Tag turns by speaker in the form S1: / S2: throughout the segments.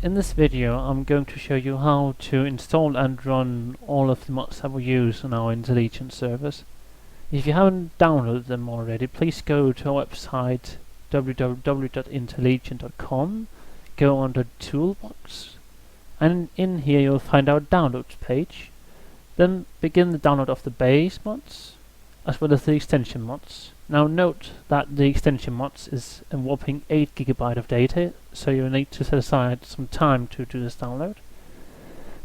S1: In this video I'm going to show you how to install and run all of the mods that we use on our Interlegion servers. If you haven't downloaded them already, please go to our website www.interlegion.com, go under Toolbox, and in here you'll find our downloads page. Then begin the download of the base mods as well as the extension mods. Now note that the extension mods is a whopping 8 GB of data, so you need to set aside some time to do this download.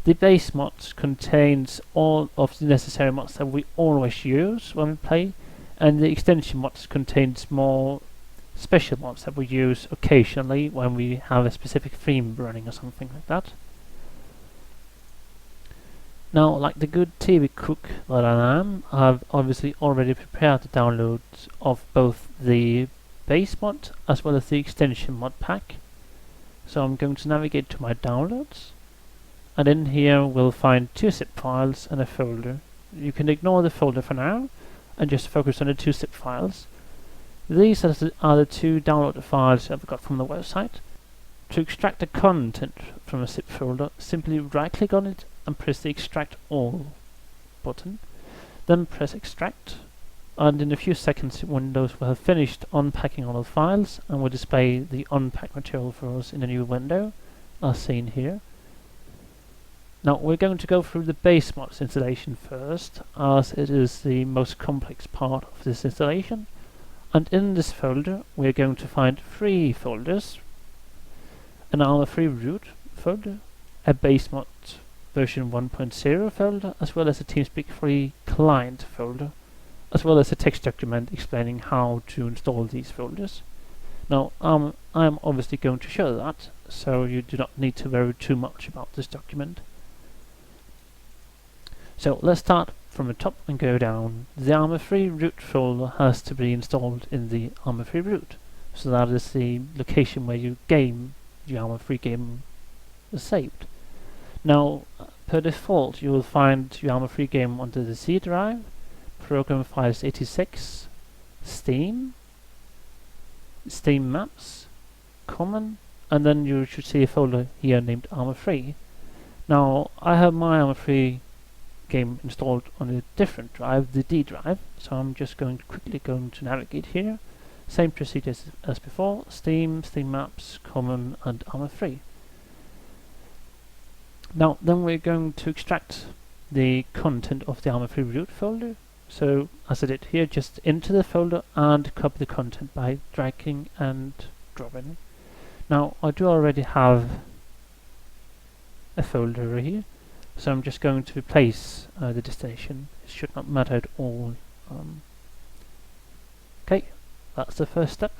S1: The base mods contains all of the necessary mods that we always use when we play, and the extension mods contains more special mods that we use occasionally when we have a specific theme running or something like that. Now, like the good TV cook that I am, I've obviously already prepared the download of both the base mod as well as the extension mod pack. So I'm going to navigate to my downloads, and in here we'll find 2 zip files and a folder. You can ignore the folder for now and just focus on the 2 zip files. These are the 2 downloaded files I've got from the website. To extract the content from a zip folder, simply right click on it and press the extract all button, then press extract, and in a few seconds Windows will have finished unpacking all the files and will display the unpacked material for us in a new window as seen here. Now we're going to go through the base mods installation first, as it is the most complex part of this installation, and in this folder we're going to find 3 folders: an Arma 3 root folder, a base mod version 1.0 folder, as well as a TeamSpeak 3 client folder, as well as a text document explaining how to install these folders. Now I'm obviously going to show that, so you do not need to worry too much about this document. So let's start from the top and go down. The Arma 3 root folder has to be installed in the Arma 3 root, so that is the location where your Arma 3 game is saved. Now, per default, you will find your Arma 3 game under the C drive, Program Files 86, Steam, Steam Maps, Common, and then you should see a folder here named Arma 3. Now, I have my Arma 3 game installed on a different drive, the D drive, so I'm just quickly going to navigate here. Same procedure as before: Steam, Steam Maps, Common, and Arma 3. Now, then we're going to extract the content of the Arma 3 root folder. So, as I did here, just into the folder and copy the content by dragging and dropping. Now, I do already have a folder here, so I'm just going to replace the destination. It should not matter at all. Okay, that's the first step.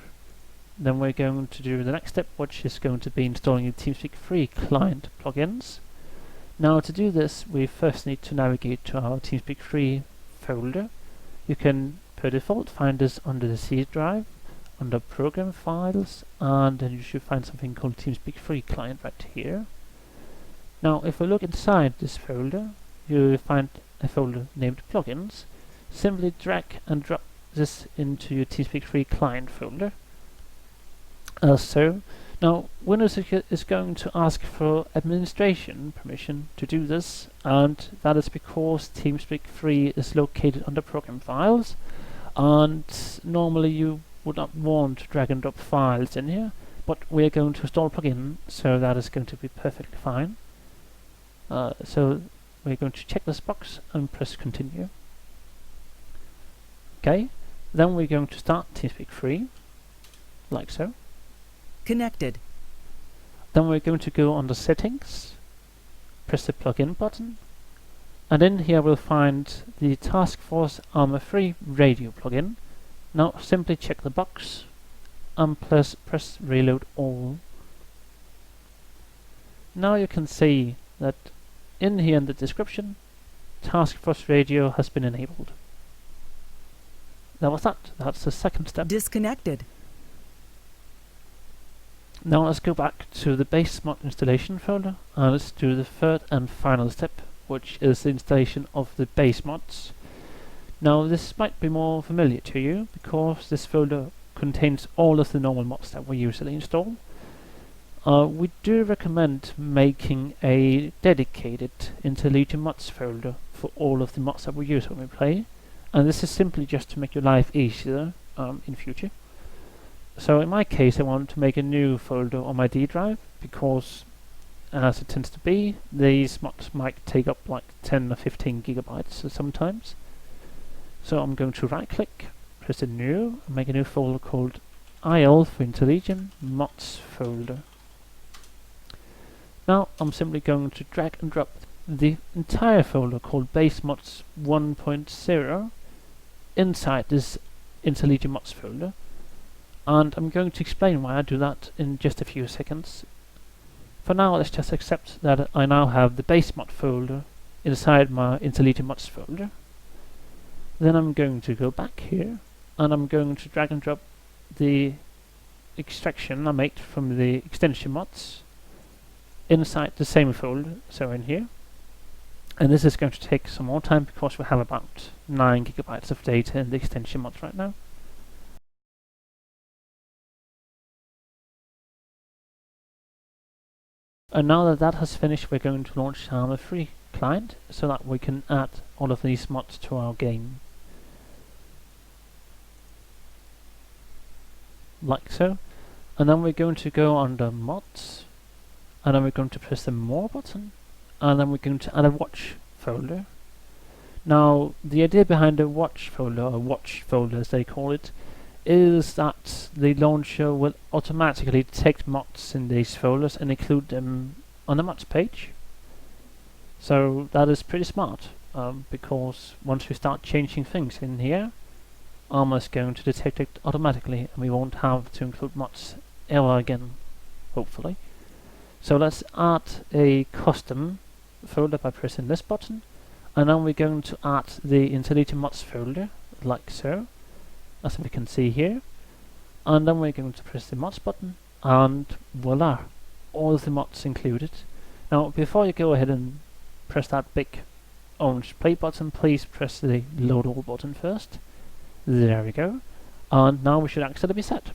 S1: Then we're going to do the next step, which is going to be installing the TeamSpeak 3 client plugins. Now, to do this, we first need to navigate to our TeamSpeak 3 folder. You can, per default, find this under the C drive, under Program Files, and then you should find something called TeamSpeak 3 Client right here. Now, if we look inside this folder, you will find a folder named Plugins. Simply drag and drop this into your TeamSpeak 3 Client folder, as so. Now, Windows is going to ask for administration permission to do this, and that is because TeamSpeak 3 is located under Program Files, and normally you would not want to drag and drop files in here, but we are going to install a plugin, so that is going to be perfectly fine. So we're going to check this box and press continue. Okay, then we're going to start TeamSpeak 3, like so.
S2: Connected.
S1: Then we're going to go under Settings, press the Plugin button, and in here we'll find the Task Force Arma 3 Radio plugin. Now simply check the box and press Reload All. Now you can see that in here in the description, Task Force Radio has been enabled. That was that. That's the second step.
S2: Disconnected.
S1: Now let's go back to the base mod installation folder and let's do the third and final step, which is the installation of the base mods. Now this might be more familiar to you because this folder contains all of the normal mods that we usually install. We do recommend making a dedicated Interlegion Mods folder for all of the mods that we use when we play, and this is simply just to make your life easier in future. So in my case, I want to make a new folder on my D drive because, as it tends to be, these mods might take up like 10 or 15 gigabytes sometimes. So I'm going to right click, press a new, and make a new folder called IL for Interlegion Mods folder. Now I'm simply going to drag and drop the entire folder called Base Mods 1.0 inside this Interlegion Mods folder, and I'm going to explain why I do that in just a few seconds. For now, let's just accept that I now have the base mod folder inside my Interlegion Mods folder. Then I'm going to go back here and I'm going to drag and drop the extraction I made from the extension mods inside the same folder, so in here. And this is going to take some more time because we have about 9 gigabytes of data in the extension mods right now. And now that that has finished, we're going to launch our free client so that we can add all of these mods to our game. Like so. And then we're going to go under mods, and then we're going to press the more button, and then we're going to add a watch folder. Now the idea behind the watch folder, or watch folder as they call it, is that the launcher will automatically detect mods in these folders and include them on the mods page. So that is pretty smart, because once we start changing things in here, Armor is going to detect it automatically and we won't have to include mods ever again, hopefully. So let's add a custom folder by pressing this button, and then we're going to add the Interlegion Mods folder, like so, as we can see here. And then we're going to press the mods button, and voila, all the mods included. Now before you go ahead and press that big orange play button, please press the load all button first. There we go. And now we should actually be set.